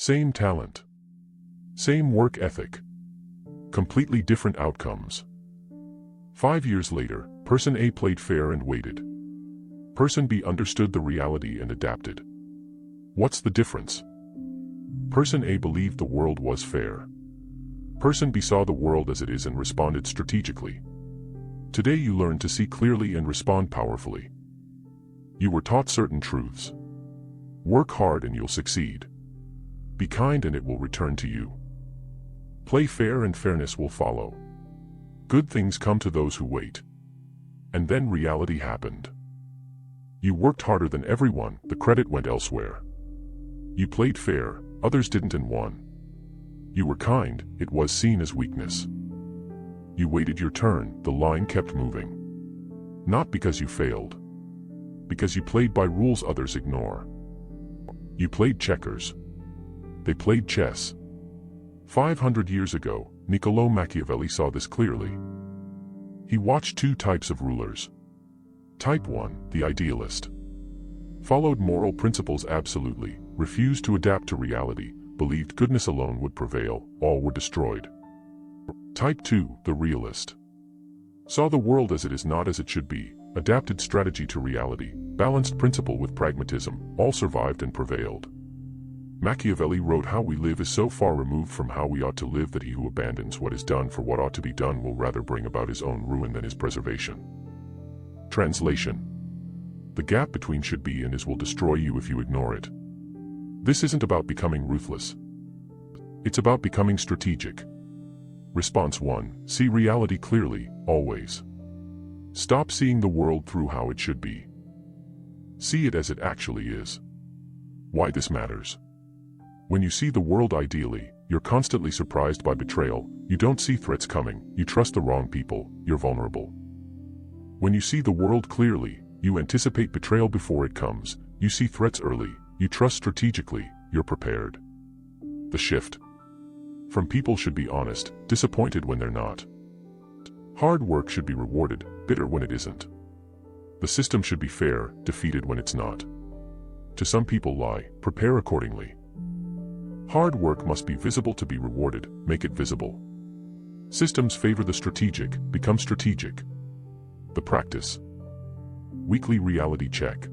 Same talent. Same work ethic. Completely different outcomes. 5 years later, person A played fair and waited. Person B understood the reality and adapted. What's the difference? Person A believed the world was fair. Person B saw the world as it is and responded strategically. Today you learn to see clearly and respond powerfully. You were taught certain truths. Work hard and you'll succeed. Be kind and it will return to you. Play fair and fairness will follow. Good things come to those who wait. And then reality happened. You worked harder than everyone, the credit went elsewhere. You played fair, others didn't and won. You were kind, it was seen as weakness. You waited your turn, the line kept moving. Not because you failed. Because you played by rules others ignore. You played checkers. They played chess. 500 years ago, Niccolò Machiavelli saw this clearly. He watched two types of rulers. Type 1, the idealist. Followed moral principles absolutely, refused to adapt to reality, believed goodness alone would prevail, all were destroyed. Type 2, the realist. Saw the world as it is not as it should be, adapted strategy to reality, balanced principle with pragmatism, all survived and prevailed. Machiavelli wrote, how we live is so far removed from how we ought to live that he who abandons what is done for what ought to be done will rather bring about his own ruin than his preservation. Translation. The gap between should be and is will destroy you if you ignore it. This isn't about becoming ruthless. It's about becoming strategic. Response 1. See reality clearly, always. Stop seeing the world through how it should be. See it as it actually is. Why this matters. When you see the world ideally, you're constantly surprised by betrayal, you don't see threats coming, you trust the wrong people, you're vulnerable. When you see the world clearly, you anticipate betrayal before it comes, you see threats early, you trust strategically, you're prepared. The shift. From people should be honest, disappointed when they're not. Hard work should be rewarded, bitter when it isn't. The system should be fair, defeated when it's not. To some people lie, prepare accordingly. Hard work must be visible to be rewarded, make it visible. Systems favor the strategic, become strategic. The practice. Weekly reality check.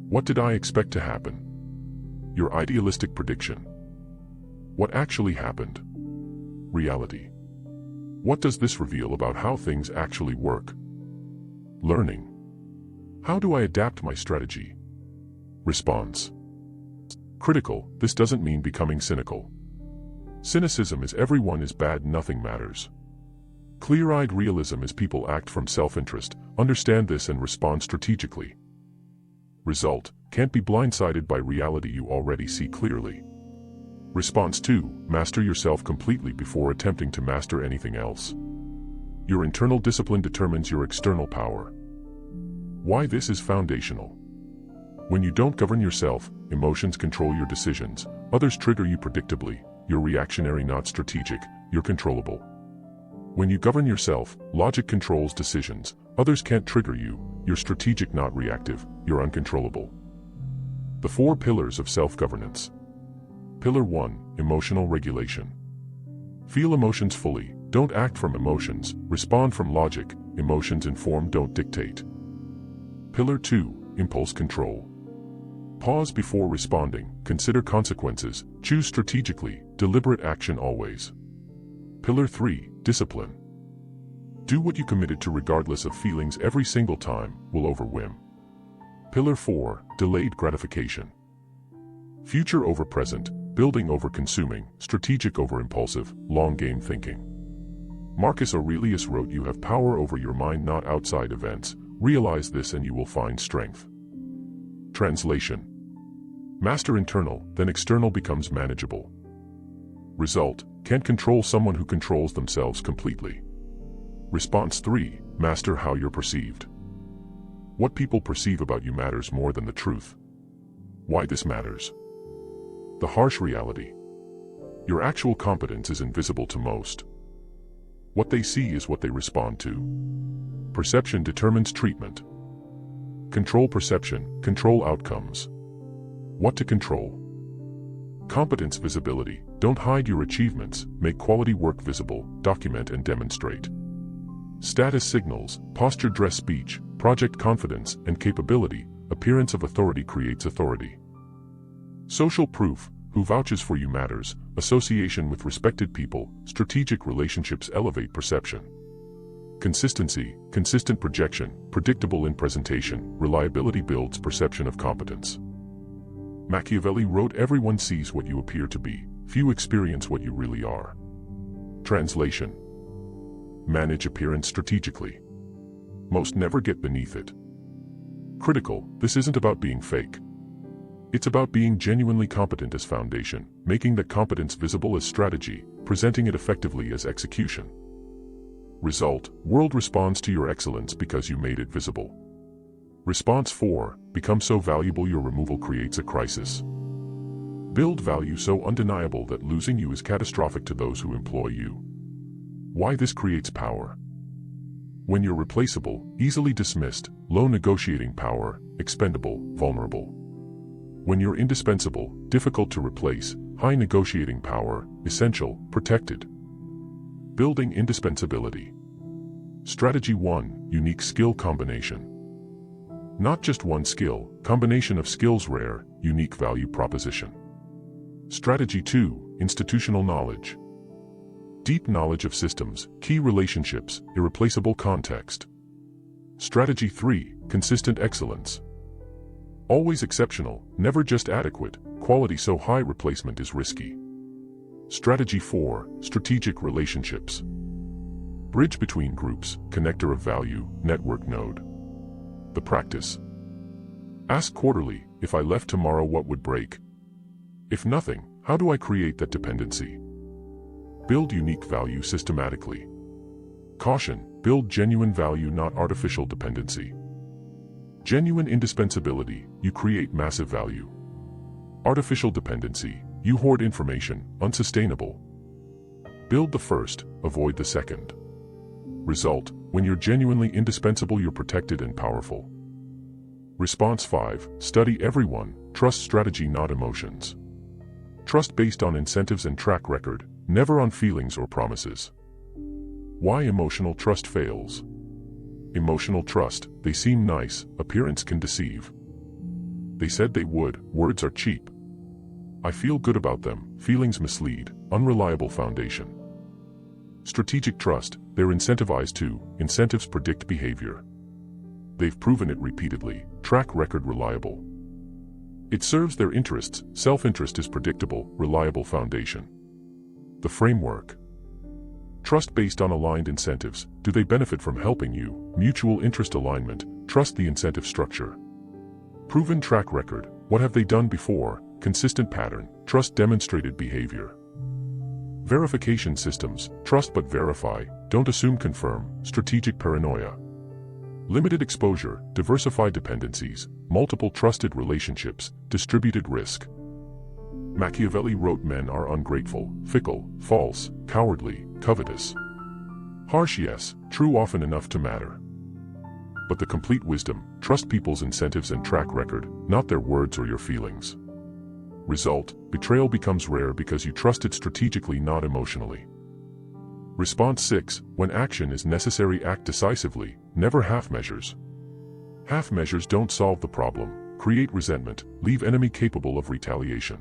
What did I expect to happen? Your idealistic prediction. What actually happened? Reality. What does this reveal about how things actually work? Learning. How do I adapt my strategy? Response. Critical, this doesn't mean becoming cynical. Cynicism is everyone is bad, nothing matters. Clear-eyed realism is people act from self-interest, understand this and respond strategically. Result, can't be blindsided by reality you already see clearly. Response 2, master yourself completely before attempting to master anything else. Your internal discipline determines your external power. Why this is foundational. When you don't govern yourself, emotions control your decisions, others trigger you predictably, you're reactionary not strategic, you're controllable. When you govern yourself, logic controls decisions, others can't trigger you, you're strategic not reactive, you're uncontrollable. The 4 pillars of self-governance. Pillar 1, emotional regulation. Feel emotions fully, don't act from emotions, respond from logic, emotions inform don't dictate. Pillar 2, impulse control. Pause before responding, consider consequences, choose strategically, deliberate action always. Pillar 3, discipline. Do what you committed to regardless of feelings every single time, will over whim. Pillar 4, delayed gratification. Future over present, building over consuming, strategic over impulsive, long game thinking. Marcus Aurelius wrote, you have power over your mind not outside events, realize this and you will find strength. Translation. Master internal, then external becomes manageable. Result, can't control someone who controls themselves completely. Response 3, master how you're perceived. What people perceive about you matters more than the truth. Why this matters? The harsh reality. Your actual competence is invisible to most. What they see is what they respond to. Perception determines treatment. Control perception, control outcomes. What to control? Competence visibility. Don't hide your achievements, make quality work visible, document and demonstrate. Status signals, posture, dress, speech, project confidence and capability. Appearance of authority creates authority. Social proof. Who vouches for you matters. Association with respected people. Strategic relationships elevate perception. Consistency. Consistent projection. Predictable in presentation. Reliability builds perception of competence. Machiavelli wrote, everyone sees what you appear to be. Few experience what you really are. Translation. Manage appearance strategically. Most never get beneath it. Critical. This isn't about being fake. It's about being genuinely competent as foundation, making that competence visible as strategy, presenting it effectively as execution. Result. World responds to your excellence because you made it visible. Response 4. Become so valuable your removal creates a crisis. Build value so undeniable that losing you is catastrophic to those who employ you. Why this creates power. When you're replaceable, easily dismissed, low negotiating power, expendable, vulnerable. When you're indispensable, difficult to replace, high negotiating power, essential, protected. Building indispensability. Strategy 1. Unique skill combination. Not just one skill, combination of skills, rare, unique value proposition. Strategy 2. Institutional knowledge. Deep knowledge of systems, key relationships, irreplaceable context. Strategy 3. Consistent excellence. Always exceptional, never just adequate, quality so high replacement is risky. Strategy 4. Strategic relationships. Bridge between groups, connector of value, network node. The practice. Ask quarterly, if I left tomorrow what would break? If nothing, how do I create that dependency? Build unique value systematically. Caution, build genuine value, not artificial dependency. Genuine indispensability, you create massive value. Artificial dependency, you hoard information, unsustainable. Build the first, avoid the second. Result, when you're genuinely indispensable, you're protected and powerful. Response 5, study everyone, trust strategy not emotions. Trust based on incentives and track record, never on feelings or promises. Why emotional trust fails? Emotional trust, they seem nice, appearance can deceive. They said they would, words are cheap. I feel good about them, feelings mislead, unreliable foundation. Strategic trust, they're incentivized to, incentives predict behavior. They've proven it repeatedly, track record reliable. It serves their interests, self-interest is predictable, reliable foundation. The framework. Trust based on aligned incentives, do they benefit from helping you, mutual interest alignment, trust the incentive structure. Proven track record, what have they done before, consistent pattern, trust demonstrated behavior. Verification systems, trust but verify, don't assume confirm, strategic paranoia. Limited exposure, diversified dependencies, multiple trusted relationships, distributed risk. Machiavelli wrote men are ungrateful, fickle, false, cowardly, covetous. Harsh yes, true often enough to matter. But the complete wisdom, trust people's incentives and track record, not their words or your feelings. Result, betrayal becomes rare because you trusted strategically not emotionally. Response 6, when action is necessary act decisively, never half measures. Half measures don't solve the problem, create resentment, leave enemy capable of retaliation.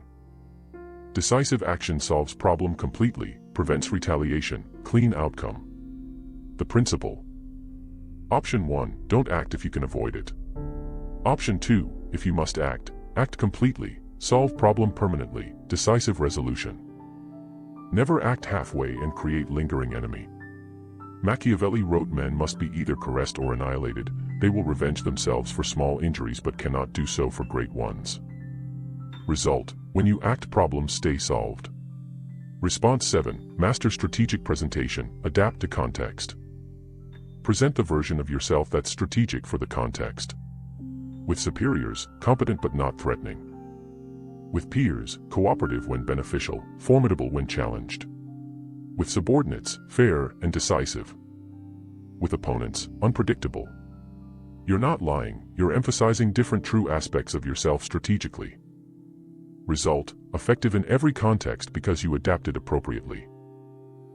Decisive action solves problem completely, prevents retaliation, clean outcome. The principle. Option 1, don't act if you can avoid it. Option 2, if you must act, act completely, solve problem permanently, decisive resolution. Never act halfway and create lingering enemy. Machiavelli wrote men must be either caressed or annihilated, they will revenge themselves for small injuries but cannot do so for great ones. Result, when you act problems stay solved. Response 7, master strategic presentation, adapt to context. Present the version of yourself that's strategic for the context. With superiors, competent but not threatening. With peers, cooperative when beneficial, formidable when challenged. With subordinates, fair and decisive. With opponents, unpredictable. You're not lying, you're emphasizing different true aspects of yourself strategically. Result, effective in every context because you adapted appropriately.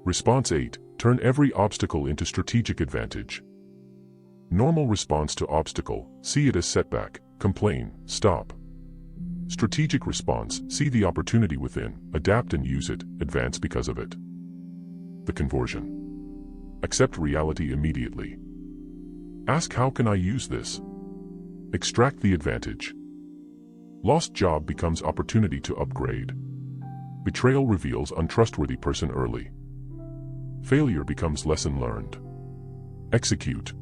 Response 8, turn every obstacle into strategic advantage. Normal response to obstacle, see it as setback, complain, stop. Strategic response, see the opportunity within, adapt and use it, advance because of it. The conversion. Accept reality immediately. Ask, how can I use this? Extract the advantage. Lost job becomes opportunity to upgrade. Betrayal reveals untrustworthy person early. Failure becomes lesson learned. Execute.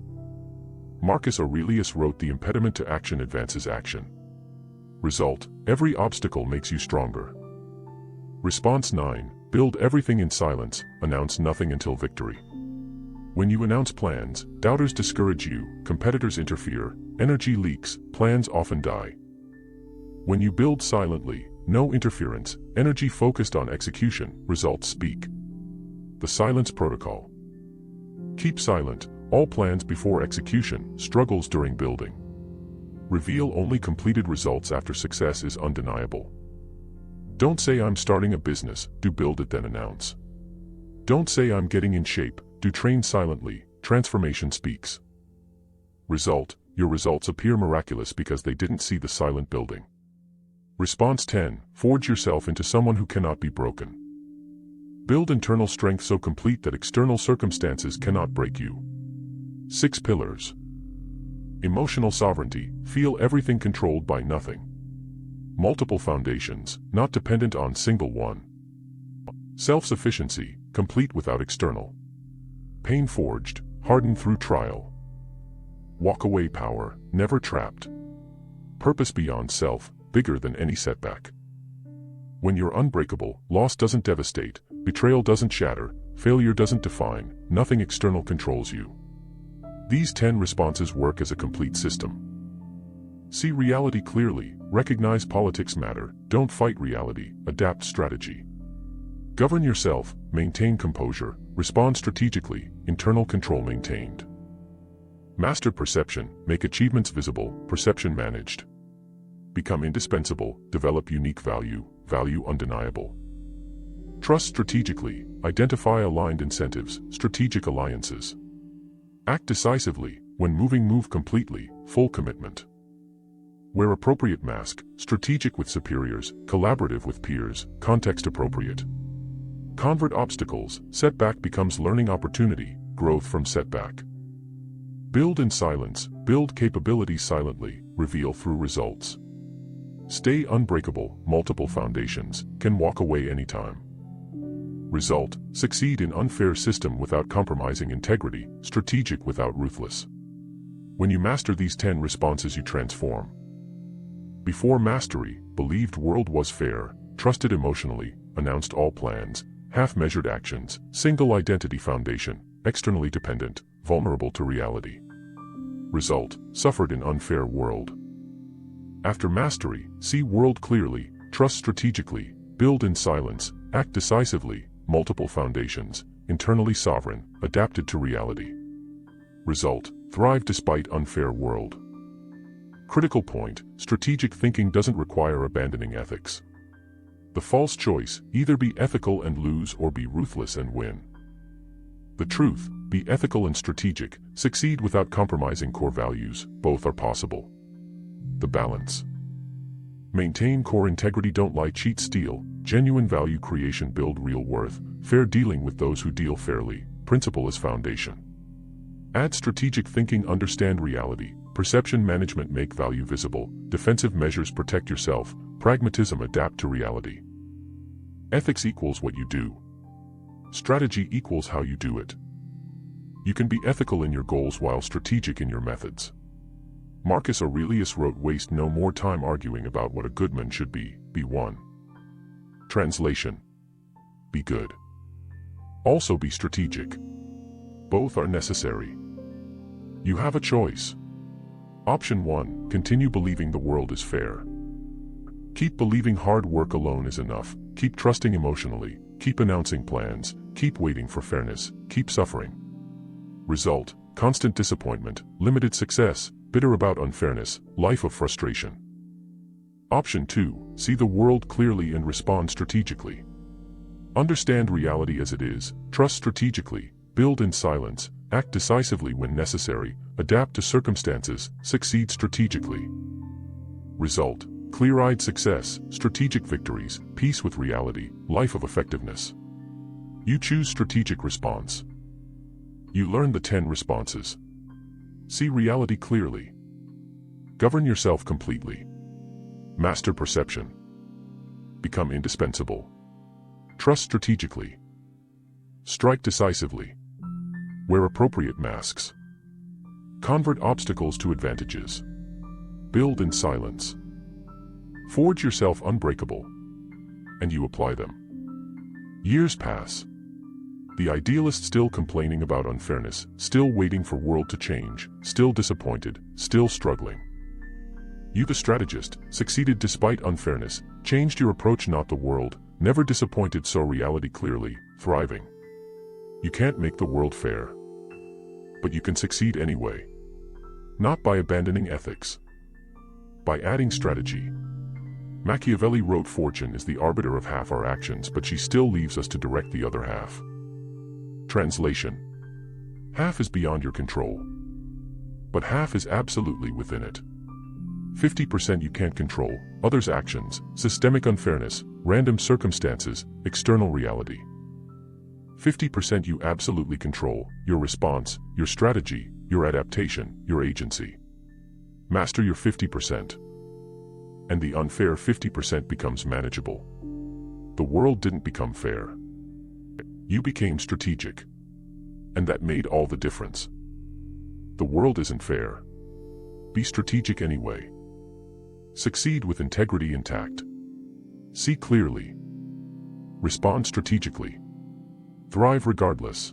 Marcus Aurelius wrote, the impediment to action advances action. Result, every obstacle makes you stronger. Response 9, build everything in silence, announce nothing until victory. When you announce plans, doubters discourage you, competitors interfere, energy leaks, plans often die. When you build silently, no interference, energy focused on execution, results speak. The silence protocol. Keep silent, all plans before execution, struggles during building. Reveal only completed results after success is undeniable. Don't say I'm starting a business, do build it then announce. Don't say I'm getting in shape, do train silently, transformation speaks. Result, your results appear miraculous because they didn't see the silent building. Response 10, forge yourself into someone who cannot be broken. Build internal strength so complete that external circumstances cannot break you. 6 pillars. Emotional sovereignty, feel everything controlled by nothing. Multiple foundations, not dependent on single one. Self-sufficiency, complete without external. Pain forged, hardened through trial. Walk-away power, never trapped. Purpose beyond self, bigger than any setback. When you're unbreakable, loss doesn't devastate, betrayal doesn't shatter, failure doesn't define, nothing external controls you. These 10 responses work as a complete system. See reality clearly, recognize politics matter, don't fight reality, adapt strategy. Govern yourself, maintain composure, respond strategically, internal control maintained. Master perception, make achievements visible, perception managed. Become indispensable, develop unique value, value undeniable. Trust strategically, identify aligned incentives, strategic alliances. Act decisively, when moving move completely, full commitment. Where appropriate mask, strategic with superiors, collaborative with peers, context appropriate. Convert obstacles, setback becomes learning opportunity, growth from setback. Build in silence, build capabilities silently, reveal through results. Stay unbreakable, multiple foundations, can walk away anytime. Result, succeed in unfair system without compromising integrity, strategic without ruthless. When you master these 10 responses you transform. Before mastery, believed world was fair, trusted emotionally, announced all plans, half-measured actions, single identity foundation, externally dependent, vulnerable to reality. Result, suffered in unfair world. After mastery, see world clearly, trust strategically, build in silence, act decisively, multiple foundations, internally sovereign, adapted to reality. Result, thrive despite unfair world. Critical point, strategic thinking doesn't require abandoning ethics. The false choice, either be ethical and lose or be ruthless and win. The truth, be ethical and strategic, succeed without compromising core values, both are possible. The balance. Maintain core integrity, don't lie, cheat, steal, genuine value creation, build real worth, fair dealing with those who deal fairly, principle as foundation. Add strategic thinking, understand reality, perception management, make value visible, defensive measures, protect yourself, pragmatism, adapt to reality. Ethics equals what you do. Strategy equals how you do it. You can be ethical in your goals while strategic in your methods. Marcus Aurelius wrote, waste no more time arguing about what a good man should be one. Translation. Be good. Also be strategic. Both are necessary. You have a choice. Option 1, continue believing the world is fair. Keep believing hard work alone is enough, keep trusting emotionally, keep announcing plans, keep waiting for fairness, keep suffering. Result, constant disappointment, limited success, bitter about unfairness, life of frustration. Option 2. See the world clearly and respond strategically. Understand reality as it is, trust strategically, build in silence, act decisively when necessary, adapt to circumstances, succeed strategically. Result: clear-eyed success, strategic victories, peace with reality, life of effectiveness. You choose strategic response. You learn the 10 responses. See reality clearly. Govern yourself completely. Master perception. Become indispensable. Trust strategically. Strike decisively. Wear appropriate masks. Convert obstacles to advantages. Build in silence. Forge yourself unbreakable. And you apply them. Years pass. The idealist still complaining about unfairness, still waiting for world to change, still disappointed, still struggling. You, the strategist, succeeded despite unfairness, changed your approach, not the world, never disappointed, saw reality clearly, thriving. You can't make the world fair. But you can succeed anyway. Not by abandoning ethics. By adding strategy. Machiavelli wrote, "Fortune is the arbiter of half our actions, but she still leaves us to direct the other half." Translation: half is beyond your control. But half is absolutely within it. 50% you can't control, others' actions, systemic unfairness, random circumstances, external reality. 50% you absolutely control, your response, your strategy, your adaptation, your agency. Master your 50%. And the unfair 50% becomes manageable. The world didn't become fair. You became strategic. And that made all the difference. The world isn't fair. Be strategic anyway. Succeed with integrity intact. See clearly. Respond strategically. Thrive regardless.